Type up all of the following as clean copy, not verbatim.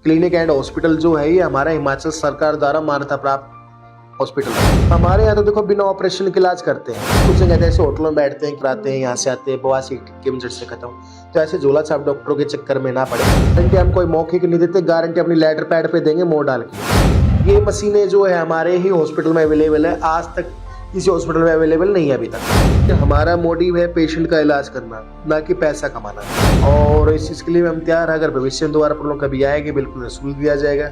Clinic and hospital जो है ये हमारा हिमाचल सरकार द्वारा मान्यता प्राप्त हॉस्पिटल है। हमारे यहाँ तो देखो बिना ऑपरेशन के इलाज करते हैं। कुछ जगह ऐसे होटलों में बैठते हैं, कराते हैं, यहाँ से आते हैं, बवासीर के मजट से खत्म। तो ऐसे झोला छाप डॉक्टरों के चक्कर में ना पड़े। गारंटी हम कोई मौके की नहीं देते, गारंटी अपनी लेटर पैड पे देंगे मोड़ डाल के। ये मशीनें जो है हमारे ही हॉस्पिटल में अवेलेबल है, आज तक किसी हॉस्पिटल में अवेलेबल नहीं है अभी तक। हमारा मोटिव है पेशेंट का इलाज करना, ना कि पैसा कमाना। और इस चीज़ के लिए हम तैयार है, अगर भविष्य में दोबारा प्रॉब्लम कभी आएगी बिल्कुल रसूल दिया जाएगा।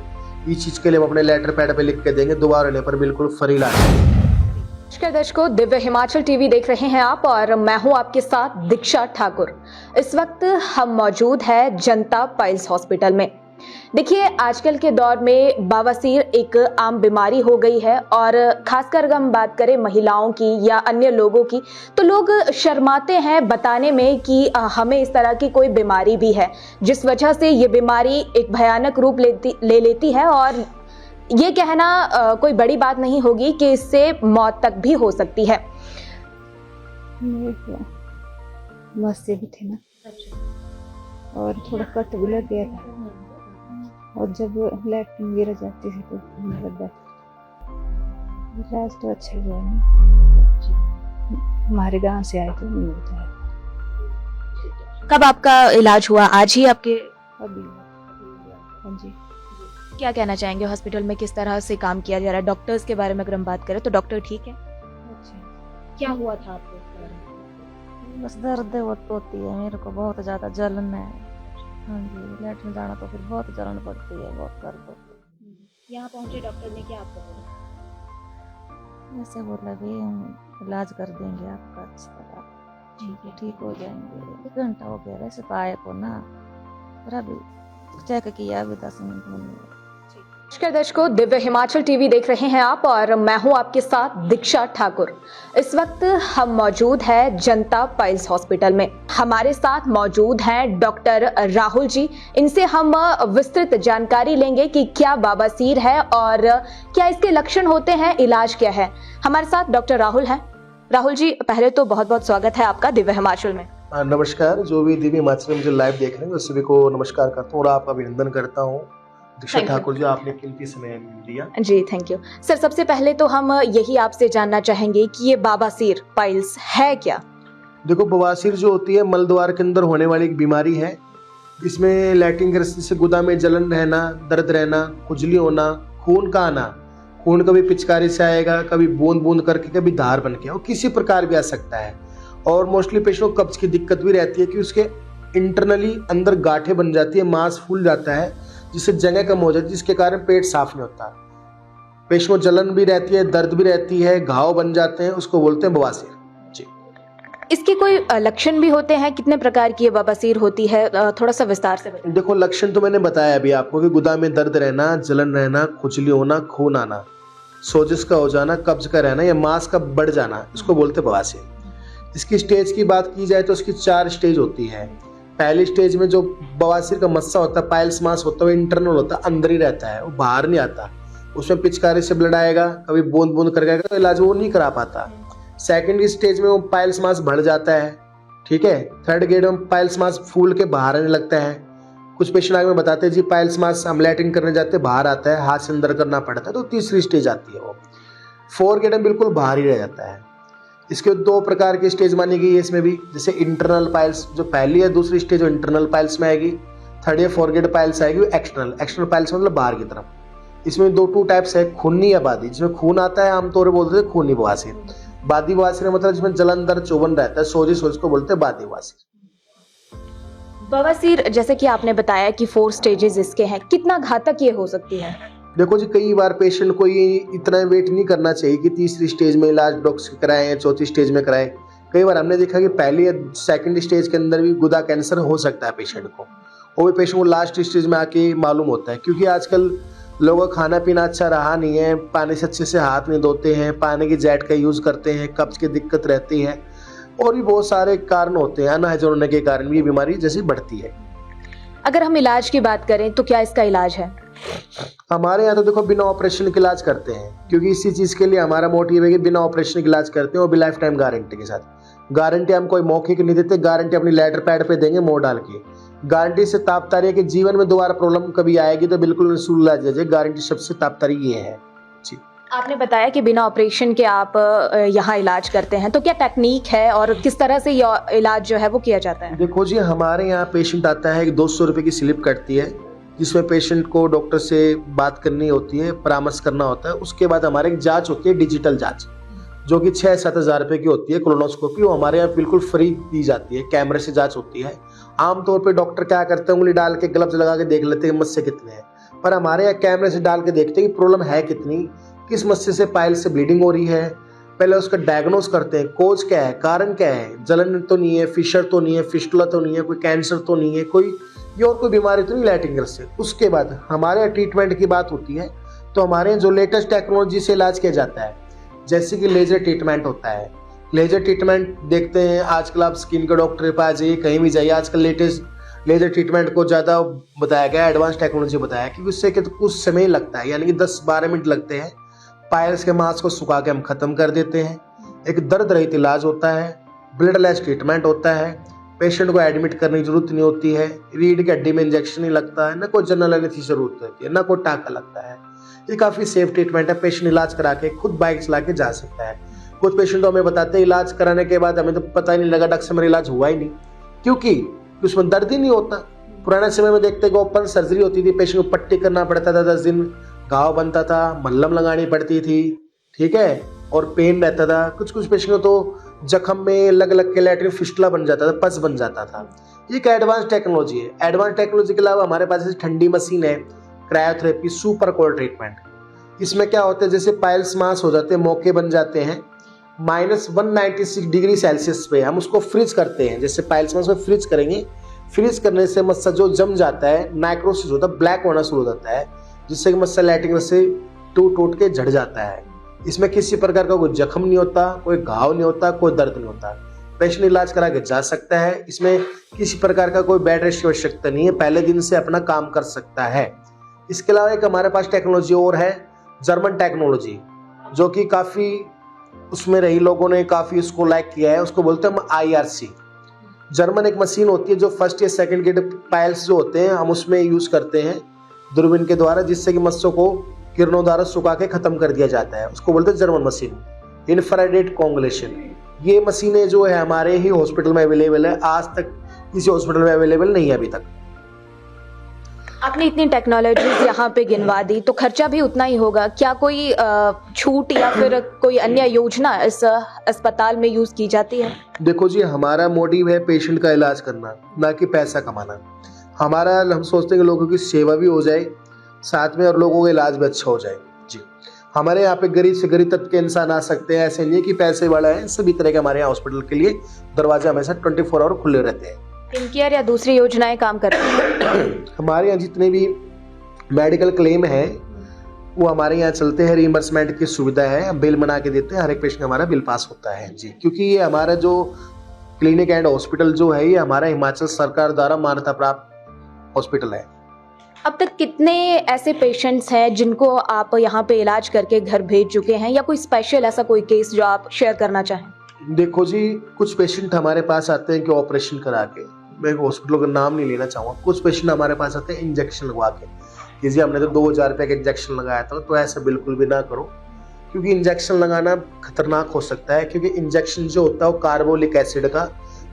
इस चीज़ के लिए हम अपने लेटर पैड पे लिख के देंगे, दोबारा लेने पर बिल्कुल फ्री इलाज। नमस्कार दर्शकों, दिव्य हिमाचल टीवी देख रहे हैं आप और मैं हूं आपके साथ दीक्षा ठाकुर। इस वक्त हम मौजूद है जनता पाइल्स हॉस्पिटल में। देखिए, आजकल के दौर में बवासीर एक आम बीमारी हो गई है और खासकर अगर हम बात करें महिलाओं की या अन्य लोगों की, तो लोग शर्माते हैं बताने में कि हमें इस तरह की कोई बीमारी भी है, जिस वजह से ये बीमारी एक भयानक रूप ले लेती है और ये कहना कोई बड़ी बात नहीं होगी कि इससे मौत तक भी हो सकती है। बस से भी थे ना, और थोड़ा कट भी लग गया था, और जब लैट्रिन वगैरह जाती थी तो लग जाता। इलाज तो अच्छा हुआ है, हमारे गांव से आए तो नहीं होता है। कब आपका इलाज हुआ? आज ही आपके? अभी हाँ जी। क्या कहना चाहेंगे, हॉस्पिटल में किस तरह से काम किया जा रहा है? डॉक्टर्स के बारे में अगर हम बात करें तो डॉक्टर ठीक है? अच्छा, क्या हुआ था आपको? बस दर्द होती है, मेरे को बहुत ज़्यादा जलन है। हाँ जी, लैट्रिन जाना तो फिर बहुत जलन पड़ती है, बहुत दर्द होती है। यहाँ पहुंचे डॉक्टर ने क्या आपको बोला? ऐसे बोला कि हम इलाज कर देंगे आपका, अच्छा ठीक है, ठीक हो जाएंगे। 1 घंटा हो गया वैसे तो आए को ना, फिर अभी चेक किया, अभी 10 मिनट में। नमस्कार दर्शकों, दिव्य हिमाचल टीवी देख रहे हैं आप और मैं हूं आपके साथ दीक्षा ठाकुर। इस वक्त हम मौजूद है जनता पाइल्स हॉस्पिटल में। हमारे साथ मौजूद हैं डॉक्टर राहुल जी। इनसे हम विस्तृत जानकारी लेंगे कि क्या बवासीर है और क्या इसके लक्षण होते हैं, इलाज क्या है। हमारे साथ डॉक्टर राहुल हैं। राहुल जी, पहले तो बहुत बहुत स्वागत है आपका दिव्य हिमाचल में। नमस्कार, जो भी दिव्य हिमाचल में मुझे लाइव देख रहे हैं सभी को नमस्कार करता हूँ और आपका अभिनंदन करता हूँ दीक्षा ठाकुर जी, आपने कीमती समय दिया। जी थैंक यू सर। सबसे पहले तो हम यही आपसे जानना चाहेंगे कि ये बवासीर पाइल्स है क्या? देखो, बवासीर जो होती है मलद्वार के अंदर होने वाली एक बीमारी है। इसमें लैट्रिन ग्रस्त से गुदा में जलन रहना, दर्द रहना, खुजली होना, खून का आना। खून कभी पिचकारी से आएगा, कभी बूंद बूंद करके, कभी धार बन के, और किसी प्रकार भी आ सकता है। और मोस्टली पेशेंट को कब्ज की दिक्कत भी रहती है कि उसके इंटरनली अंदर गांठें बन जाती है, मांस फूल जाता है, जिससे जगह कम हो जाती है, जिसके कारण पेट साफ नहीं होता। पेशेंट को जलन भी रहती है, दर्द भी रहती है, घाव बन जाते हैं, उसको बोलते हैं बवासीर जी। इसके कोई लक्षण भी होते हैं? कितने प्रकार की ये बवासीर होती है, थोड़ा सा विस्तार से बताइए। देखो, लक्षण तो मैंने बताया अभी आपको कि गुदा में दर्द रहना, जलन रहना, खुजली होना, खून आना, सोजिश का हो जाना, कब्ज का रहना या मांस का बढ़ जाना, इसको बोलते हैं बवासीर। इसकी स्टेज की बात की जाए तो इसकी 4 स्टेज होती है। पहली स्टेज में जो बवासीर का मस्सा होता है, पाइल्स मास होता है, वो इंटरनल होता है, अंदर ही रहता है, वो बाहर नहीं आता। उसमें पिचकारी से ब्लड आएगा, कभी बूंद बूंद करके आएगा, तो इलाज वो नहीं करा पाता। सेकंड स्टेज में वो पाइल्स मास बढ़ जाता है, ठीक है। थर्ड ग्रेड में पाइल्स मास फूल के बाहर आने लगता है। कुछ पेशेंट आगे में बताते हैं जी पाइल्स मास हम लैट्रिन करने जाते हैं बाहर आता है, हाथ से अंदर करना पड़ता है, तो तीसरी स्टेज आती है वो। 4 ग्रेड में बिल्कुल बाहर ही रह जाता है। इसके 2 प्रकार की स्टेज मानी गई है इसमें भी, जैसे इंटरनल पाइल्स जो पहली है, दूसरी स्टेज जो इंटरनल पाइल्स में आएगी। थर्ड या 4 ग्रेड पाइल्स आएगी एक्सटर्नल पाइल्स मतलब बाहर की तरफ। इसमें 2 टाइप्स है, खूनी या बादी। जिसमें खून आता है आमतौर पर बोलते हैं खूनी बवासीर। बादी बवासीर मतलब जिसमें जलन दर्द चौबन रहता है, सोजिश को बोलते हैं बादी बवासीर। बवासीर जैसे कि आपने बताया कि 4 स्टेजेस इसके हैं, कितना घातक ये हो सकती है? देखो जी, कई बार पेशेंट को ये इतना वेट नहीं करना चाहिए कि तीसरी स्टेज में इलाज डॉक्टर कराएं या चौथी स्टेज में कराएं। कई बार हमने देखा कि पहली या सेकंड स्टेज के अंदर भी गुदा कैंसर हो सकता है पेशेंट को, वो भी पेशेंट को लास्ट स्टेज में आके मालूम होता है। क्योंकि आजकल लोगों का खाना पीना अच्छा रहा नहीं है, पानी से अच्छे से हाथ नहीं धोते हैं, पानी की जेट का यूज़ करते हैं, कब्ज की दिक्कत रहती है, और भी बहुत सारे कारण होते हैं। अनहाइजीन होने के कारण भी ये बीमारी जैसी बढ़ती है। अगर हम इलाज की बात करें तो क्या इसका इलाज है? हमारे यहाँ तो देखो बिना ऑपरेशन के इलाज करते हैं, क्योंकि इसी चीज़ के लिए हमारा मोटिव है कि बिना ऑपरेशन के इलाज करते हैं, और भी लाइफ टाइम गारंटी के साथ। गारंटी हम कोई मौके की नहीं देते, गारंटी अपनी लेटर पैड पे देंगे मोड़ डाल के। गारंटी से ताबतारी है कि जीवन में दोबारा प्रॉब्लम कभी आएगी तो बिल्कुल इंश्योर इलाज दीजिए। गारंटी सबसे ताबतारी ये है जी। आपने बताया कि बिना ऑपरेशन के आप यहाँ इलाज करते हैं, तो क्या टेक्निक है और किस तरह से यह इलाज जो है वो किया जाता है? देखो जी, हमारे यहाँ पेशेंट आता है, 200 रुपये की स्लिप कटती है, जिसमें पेशेंट को डॉक्टर से बात करनी होती है, परामर्श करना होता है। उसके बाद हमारे एक जांच होती है, डिजिटल जांच, जो कि 6-7 हज़ार रुपये की होती है। कोलोनोस्कोपी वो हमारे यहाँ बिल्कुल फ्री दी जाती है, कैमरे से जांच होती है। आमतौर पे डॉक्टर क्या करते हैं, उंगली डाल के ग्लव्स लगा के देख लेते हैं मस्से कितने हैं, पर हमारे यहाँ कैमरे से डाल के देखते हैं कि प्रॉब्लम है कितनी, किस मस्से से पाइल से ब्लीडिंग हो रही है। पहले उसका डायग्नोस करते हैं, कोज क्या है, कारण क्या है, जलन तो नहीं है, फिशर तो नहीं है, फिस्टुला तो नहीं है, कोई कैंसर तो नहीं है, कोई ये और कोई बीमारी तो नहीं लैटिंगर से। उसके बाद हमारे यहाँ ट्रीटमेंट की बात होती है, तो हमारे यहाँ जो लेटेस्ट टेक्नोलॉजी से इलाज किया जाता है, जैसे कि लेजर ट्रीटमेंट होता है। लेजर ट्रीटमेंट देखते हैं आजकल, आप स्किन के डॉक्टर के पास जाइए, कहीं भी जाइए, आजकल लेटेस्ट लेजर ट्रीटमेंट को ज़्यादा बताया गया, एडवांस टेक्नोलॉजी बताया, क्योंकि उससे कि तो कुछ समय लगता है, यानी कि 10-12 मिनट लगते हैं। पायल्स के मांस को सुखा के हम खत्म कर देते हैं। एक दर्द रहित इलाज होता है, ब्लडलेस ट्रीटमेंट होता है, पेशेंट को एडमिट करने की जरूरत नहीं होती है, रीढ़ की हड्डी में इंजेक्शन नहीं लगता है, ना कोई जनरल एनेस्थीसिया जरूरत होती है, ना कोई टाँका लगता है। ये काफ़ी सेफ ट्रीटमेंट है, पेशेंट इलाज करा के खुद बाइक चला के जा सकता है। कुछ पेशेंट तो हमें बताते हैं इलाज कराने के बाद हमें तो पता ही नहीं लगा, डॉक्टर से मेरा इलाज हुआ ही नहीं, क्योंकि उसमें दर्द ही नहीं होता। पुराने समय में देखते कि ओपन सर्जरी होती थी, पेशेंट को पट्टी करना पड़ता था, 10 दिन घाव बनता था, मल्लम लगानी पड़ती थी, ठीक है, और पेन रहता था। कुछ कुछ पेशेंट को तो जख्म में लग लग के लैट्रिन फिस्टुला बन जाता था, पस बन जाता था। ये एक एडवांस टेक्नोलॉजी है। एडवांस टेक्नोलॉजी के अलावा हमारे पास ठंडी मशीन है, क्रायोथेरेपी, सुपर कोल्ड ट्रीटमेंट। इसमें क्या होता है, जैसे पाइल्स मास हो जाते हैं, मौके बन जाते हैं, -196 डिग्री सेल्सियस पे हम उसको फ्रीज करते हैं। जैसे पाइल्स मास में फ्रीज करेंगे, फ्रीज करने से मस्सा जो जम जाता है, नाइक्रोसिस होता है, ब्लैक होना शुरू हो जाता है, जिससे कि मस्सा लैटिंगर से टूट के झड़ जाता है। इसमें किसी प्रकार का कोई जख्म नहीं होता, कोई घाव नहीं होता, कोई दर्द नहीं होता। पेशेंट इलाज करा के जा सकता है। इसमें किसी प्रकार का कोई बेड रेस्ट की आवश्यकता नहीं है, पहले दिन से अपना काम कर सकता है। इसके अलावा एक हमारे पास टेक्नोलॉजी और है, जर्मन टेक्नोलॉजी, जो कि काफ़ी उसमें रही, लोगों ने काफ़ी उसको लाइक किया है। उसको बोलते हैं हम IRC। जर्मन एक मशीन होती है जो फर्स्ट या सेकंड के पाइल्स जो होते हैं हम उसमें यूज़ करते हैं दूरबीन के द्वारा, जिससे कि मस्सों को किरणों द्वारा सुखा के खत्म कर दिया जाता है। उसको बोलते हैं जर्मन मशीन, इंफ्रारेड कोंगुलेशन। ये मशीनें जो है हमारे ही हॉस्पिटल में अवेलेबल है, आज तक किसी हॉस्पिटल में अवेलेबल नहीं है अभी तक। आपने इतनी टेक्नोलॉजीज यहाँ पे गिनवा दी, तो खर्चा भी उतना ही होगा। क्या कोई छूट या फिर कोई अन्य योजना इस अस्पताल में यूज की जाती है? देखो जी, हमारा मोटिव है पेशेंट का इलाज करना, ना कि पैसा कमाना। हम सोचते हैं कि लोगों की सेवा भी हो जाए साथ में और लोगों का इलाज भी अच्छा हो जाए जी। हमारे यहाँ पे गरीब से गरीब तक के इंसान आ सकते हैं, ऐसे नहीं कि पैसे वाला है। सभी तरह के हमारे यहाँ हॉस्पिटल के लिए दरवाजे हमेशा 24 आवर खुले रहते हैं। स्किनकेयर या दूसरी योजनाएं काम करती हैं? हमारे यहाँ जितने भी मेडिकल क्लेम है वो हमारे यहाँ चलते हैं, रिइंबर्समेंट की सुविधा है, हम बिल बना के देते हैं, हर एक पेशेंट हमारा बिल पास होता है जी। क्योंकि ये हमारा जो क्लिनिक एंड हॉस्पिटल जो है ये हमारा हिमाचल सरकार द्वारा मान्यता प्राप्त हॉस्पिटल है। अब तक कितने ऐसे पेशेंट्स हैं जिनको आप यहाँ पे इलाज करके घर भेज चुके हैं, या कोई स्पेशल ऐसा कोई केस जो आप शेयर करना चाहें? देखो जी, कुछ पेशेंट हमारे पास आते हैं कि ऑपरेशन करा के, मैं हॉस्पिटल का नाम नहीं लेना चाहूँगा, कुछ पेशेंट हमारे पास आते हैं इंजेक्शन लगवा के कि जी हमने तो 2000 रुपये का इंजेक्शन लगाया था। तो ऐसा बिल्कुल भी ना करो, क्योंकि इंजेक्शन लगाना खतरनाक हो सकता है। क्योंकि इंजेक्शन जो होता है वो कार्बोलिक एसिड का,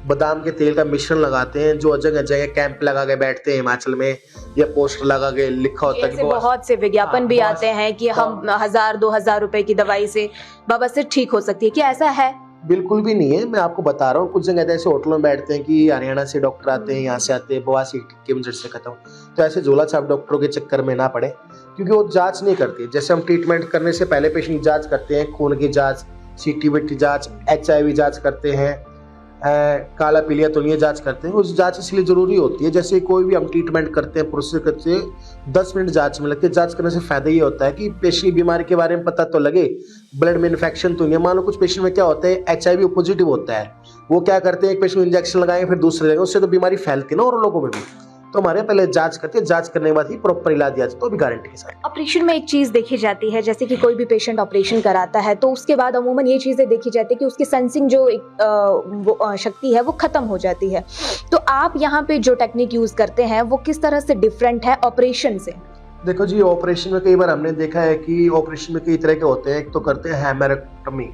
बादाम के तेल का मिश्रण लगाते हैं, जो जगह जगह कैंप लगा के बैठते हैं हिमाचल में, या पोस्टर लगा के लिखा होता है कि बहुत से विज्ञापन भी आते हैं कि हम 1000-2000 रुपए की दवाई से बवासीर ठीक हो सकती है। क्या ऐसा है? बिल्कुल भी नहीं है। मैं आपको बता रहा हूँ, कुछ जगह ऐसे होटलों में बैठते हैं कि हरियाणा से डॉक्टर आते हैं, यहाँ से आते हैं, बवासीर की वजह से खत्म। तो ऐसे झोला छाप डॉक्टरों के चक्कर में ना पड़े, क्योंकि वो जांच नहीं करते। जैसे हम ट्रीटमेंट करने से पहले पेशेंट की जांच करते हैं, खून की जांच, CT-BT जांच, HIV जांच करते हैं, काला पीलिया तुलिया जांच करते हैं। उस जांच इसलिए जरूरी होती है, जैसे कोई भी हम ट्रीटमेंट करते हैं, प्रोसेस करते हैं, 10 मिनट जांच में लगते हैं। जांच करने से फायदा ये होता है कि पेशेंट की बीमारी के बारे में पता तो लगे, ब्लड में इन्फेक्शन तो नहीं है। मान लो कुछ पेशेंट में क्या होता है, HIV पॉजिटिव होता है, वो क्या करते हैं, एक पेशेंट को इंजेक्शन लगाएंगे फिर दूसरे लगाएंगे, उससे तो बीमारी फैलती है ना और लोगों में भी। तो हमारे यहाँ पहले जांच करते हैं, जांच करने के बाद ही प्रॉपर इलाज दिया जाता है, तो भी गारंटी के साथ। ऑपरेशन में एक चीज़ देखी जाती है, जैसे कि कोई भी पेशेंट ऑपरेशन कराता है तो उसके बाद अमूमन ये चीज़ें देखी जाती है कि उसकी सेंसिंग जो एक शक्ति है वो खत्म हो जाती है। तो आप यहाँ पे जो टेक्निक यूज़ करते हैं वो किस तरह से डिफरेंट है ऑपरेशन से? देखो जी, ऑपरेशन में कई बार हमने देखा है कि ऑपरेशन में कई तरह के होते हैं। एक तो करते हैं हेमरेक्टमी।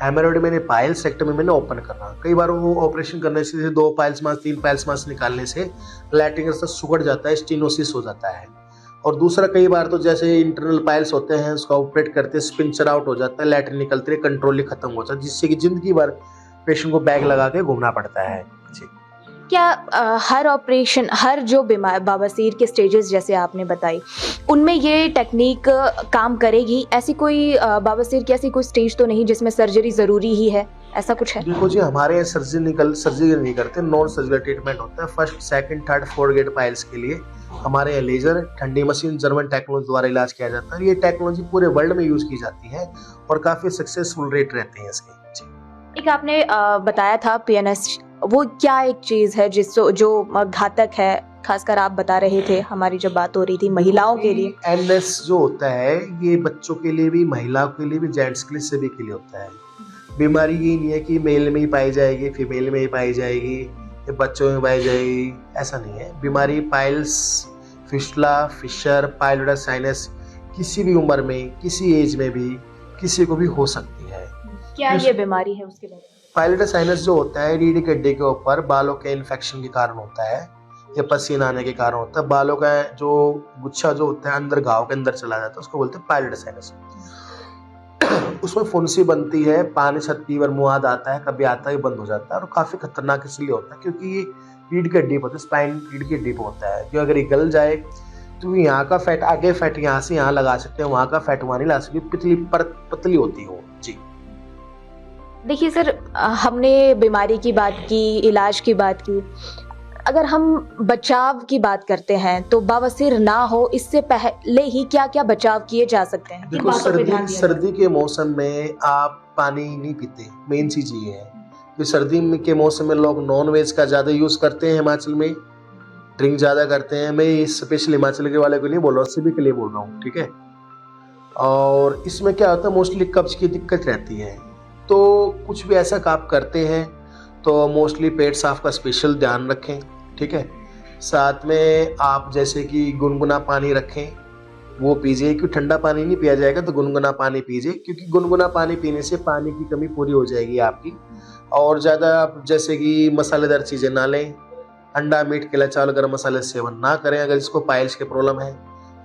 हेमरेक्टमी में पाइल्सेक्टमी में ओपन करना। कई बार वो ऑपरेशन करने से 2 पाइल्स मास 3 पाइल्स मास निकालने से लैट्रिन का रास्ता सिकुड़ जाता है, स्टेनोसिस हो जाता है। और दूसरा कई बार तो जैसे इंटरनल पाइल्स होते हैं, उसका ऑपरेट करते स्पिंचर आउट हो जाता है, लैट्रिन निकलते रहे, कंट्रोल ही खत्म हो जाता है, जिससे कि जिंदगी भर पेशेंट को बैग लगा के घूमना पड़ता है जी। क्या हर ऑपरेशन, हर जो बीमार बवासीर के स्टेजेस जैसे आपने बताई, उनमें ये टेक्निक काम करेगी? ऐसी कोई बवासीर की ऐसी कोई स्टेज तो नहीं जिसमें सर्जरी ज़रूरी ही है, ऐसा कुछ है? देखो जी, हमारे यहाँ सर्जरी नहीं करते, नॉन सर्जिकल ट्रीटमेंट होता है। First, second, third, fourth grade piles के लिए हमारे यहाँ लेजर, ठंडी मशीन, जर्मन टेक्नोलॉजी द्वारा इलाज किया जाता है। ये टेक्नोलॉजी पूरे वर्ल्ड में यूज की जाती है और काफ़ी सक्सेसफुल रेट रहते हैं इसके जी। एक आपने बताया था PNS, वो क्या एक चीज़ है जो घातक है, खासकर आप बता रहे थे, हमारी जब बात हो रही थी महिलाओं के लिए? NS जो होता है ये बच्चों के लिए भी, महिलाओं के लिए भी, जेंट्स के लिए, सभी के लिए होता है। बीमारी ये नहीं है कि मेल में ही पाई जाएगी, फीमेल में ही पाई जाएगी, या बच्चों में पाई जाएगी, ऐसा नहीं है। बीमारी पाइल्स, फिस्टुला, फिशर, पाइलोइडल साइनस किसी भी उम्र में, किसी एज में भी किसी को भी हो सकती है। क्या ये बीमारी है उसके बारे में? पाइलोइडल साइनस जो होता है रीढ़ की हड्डी के ऊपर बालों के इन्फेक्शन के कारण होता है या पसीना आने के कारण होता है। बालों का जो गुच्छा जो होता है अंदर घाव के अंदर चला जाता है, उसको बोलते हैं पाइलोइडल साइनस। उसमें फुंसी बनती है, पानी छत फीवर, मुआद आता है, कभी आता है बंद हो जाता है, और काफी खतरनाक इसलिए होता है क्योंकि ये रीढ़ की हड्डी पर होता है, स्पाइन रीढ़ की हड्डी पर होता है। जो अगर ये गल जाए तो यहाँ का फैट, आगे फैट यहाँ से यहाँ लगा सकते हैं, वहाँ का फैट वहाँ नहीं ला सकते, पतली होती हो जी। देखिए सर, हमने बीमारी की बात की, इलाज की बात की, अगर हम बचाव की बात करते हैं तो बवासीर ना हो इससे पहले ही क्या क्या बचाव किए जा सकते हैं? देखो, सर्दी के मौसम में आप पानी नहीं पीते, मेन चीज ये है कि सर्दी के मौसम में लोग नॉन वेज का ज़्यादा यूज़ करते हैं, हिमाचल में ड्रिंक ज़्यादा करते हैं। मैं स्पेशल हिमाचल के वाले को नहीं बोल रहा हूँ, सभी के लिए बोल रहा हूँ, ठीक है। और इसमें क्या होता है, मोस्टली कब्ज की दिक्कत रहती है, तो कुछ भी ऐसा काम करते हैं तो मोस्टली पेट साफ का स्पेशल ध्यान रखें, ठीक है। साथ में आप जैसे कि गुनगुना पानी रखें, वो पीजिए, क्योंकि ठंडा पानी नहीं पिया जाएगा, तो गुनगुना पानी पीजिए, क्योंकि गुनगुना पानी पीने से पानी की कमी पूरी हो जाएगी आपकी। और ज़्यादा आप जैसे कि मसालेदार चीज़ें ना लें, अंडा, मीट, केला, चावल, गरम मसाले सेवन ना करें। अगर इसको पाइल्स की प्रॉब्लम है,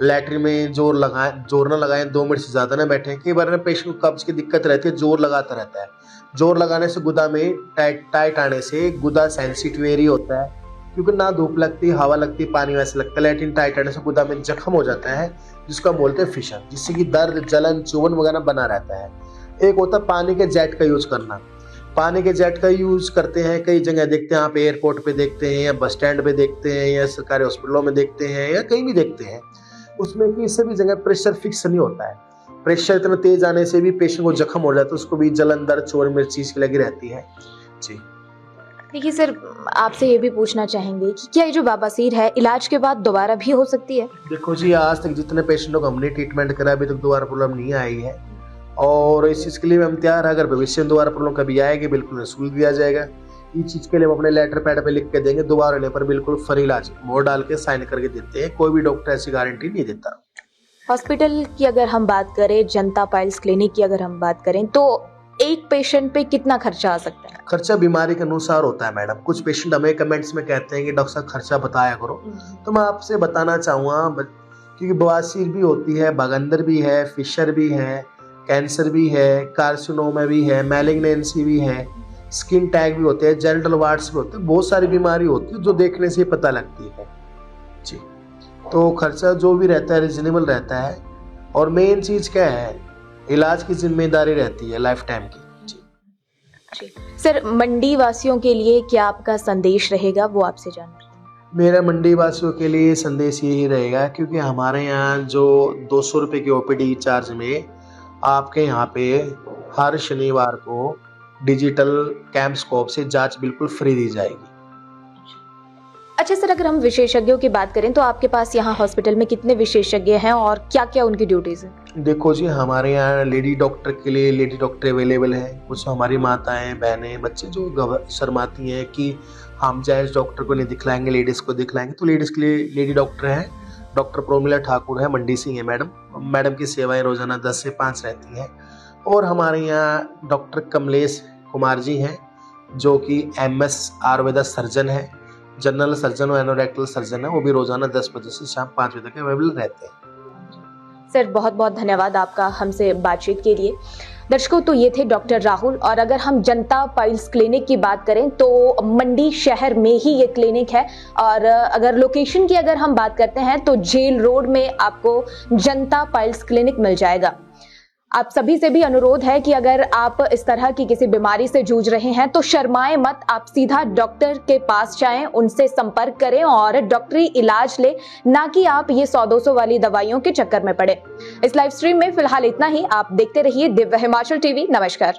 लैट्रिन में जोर ना लगाएं, 2 मिनट से ज़्यादा ना बैठें। कई बार पेशेंट को कब्ज की दिक्कत रहती है, जोर लगाता रहता है, जोर लगाने से गुदा में टाइट आने से गुदा सेंसिटिव एरिया होता है, क्योंकि ना धूप लगती, हवा लगती, पानी वैसे लगता है, लैट्रिन टाइट आने से गुदा में जख्म हो जाता है, जिसको हम बोलते हैं फिशर, जिससे कि दर्द, जलन, चुभन वगैरह बना रहता है। एक होता है पानी के जेट का यूज करना। पानी के जेट का यूज करते हैं, कई जगह देखते हैं, आप एयरपोर्ट पे देखते हैं, या बस स्टैंड पे देखते हैं, या सरकारी हॉस्पिटलों में देखते हैं, या कहीं भी देखते हैं। उसमें कि सभी जगह प्रेशर फिक्स नहीं होता है, प्रेशर इतना तेज आने से भी पेशेंट को जख्म हो जाता है, उसको भी जलन, दर्द, चोट, मिर्च चीज की लगी रहती है जी। देखिए सर, आपसे ये भी पूछना चाहेंगे कि क्या ये जो बवासीर है इलाज के बाद दोबारा भी हो सकती है? देखो जी, आज तक जितने पेशेंटों को हमने ट्रीटमेंट करा अभी तक दोबारा प्रॉब्लम नहीं आई है, और इस चीज़ के लिए हम तैयार है। अगर भविष्य में दोबारा प्रॉब्लम कभी आएगी, बिल्कुल निःशुल्क दिया जाएगा। इस चीज़ के लिए हम अपने लेटर पैड पे लिख के देंगे, दोबारा लेने पर बिल्कुल फ्री इलाज मोहर डाल के साइन करके देते हैं। कोई भी डॉक्टर ऐसी गारंटी नहीं देता। हॉस्पिटल की अगर हम बात करें, जनता पाइल्स क्लिनिक की अगर हम बात करें, तो एक पेशेंट पे कितना खर्चा आ सकता है? खर्चा बीमारी के अनुसार होता है मैडम। कुछ पेशेंट हमें कमेंट्स में कहते हैं कि डॉक्टर साहब खर्चा बताया करो, तो मैं आपसे बताना चाहूँगा, क्योंकि बवासीर भी होती है, बगंदर भी है, फिशर भी है, कैंसर भी है, कार्सिनोमा भी है, मैलिग्नेंसी भी है, स्किन टैग भी होते हैं, जेनिटल वार्ड्स भी होते हैं, बहुत सारी बीमारी होती है जो देखने से पता लगती है जी। तो खर्चा जो भी रहता है रिजनेबल रहता है, और मेन चीज़ क्या है, इलाज की जिम्मेदारी रहती है लाइफ टाइम की जी। सर, मंडी वासियों के लिए क्या आपका संदेश रहेगा, वो आपसे जानना चाहते हैं। मेरा मंडी वासियों के लिए संदेश यही रहेगा, क्योंकि हमारे यहाँ जो 200 रुपये की OPD चार्ज में आपके यहाँ पे हर शनिवार को डिजिटल कैम्पस्कोप से जांच बिल्कुल फ्री दी जाएगी। अच्छा सर, अगर हम विशेषज्ञों की बात करें तो आपके पास यहाँ हॉस्पिटल में कितने विशेषज्ञ हैं और क्या क्या उनकी ड्यूटीज हैं? देखो जी, हमारे यहाँ लेडी डॉक्टर के लिए लेडी डॉक्टर अवेलेबल है। कुछ हमारी माताएं बहनें बच्चे जो शर्माती हैं कि हम जेंट्स डॉक्टर को नहीं दिखलाएंगे, लेडीज़ को दिखलाएंगे, तो लेडीज़ के लिए लेडी डॉक्टर हैं। डॉक्टर प्रोमिला ठाकुर है, मंडी से ही है मैडम की सेवाएं रोजाना 10 से 5 रहती हैं। और हमारे यहाँ डॉक्टर कमलेश कुमार जी हैं जो कि MS आयुर्वेदा सर्जन है, जनरल सर्जन और एनोरेक्टल सर्जन है। वो भी रोजाना 10 बजे से शाम 5 बजे तक अवेलेबल रहते हैं। सर बहुत बहुत धन्यवाद आपका हमसे बातचीत के लिए। दर्शकों, तो ये थे डॉक्टर राहुल। और अगर हम जनता पाइल्स क्लिनिक की बात करें तो मंडी शहर में ही ये क्लिनिक है। और अगर लोकेशन की अगर हम बात करते हैं तो जेल रोड में आपको जनता पाइल्स क्लिनिक मिल जाएगा। आप सभी से भी अनुरोध है कि अगर आप इस तरह की किसी बीमारी से जूझ रहे हैं तो शर्माएं मत, आप सीधा डॉक्टर के पास जाएं, उनसे संपर्क करें और डॉक्टरी इलाज लें, ना कि आप ये 100-200 वाली दवाइयों के चक्कर में पड़े। इस लाइव स्ट्रीम में फिलहाल इतना ही। आप देखते रहिए दिव्य हिमाचल टीवी। नमस्कार।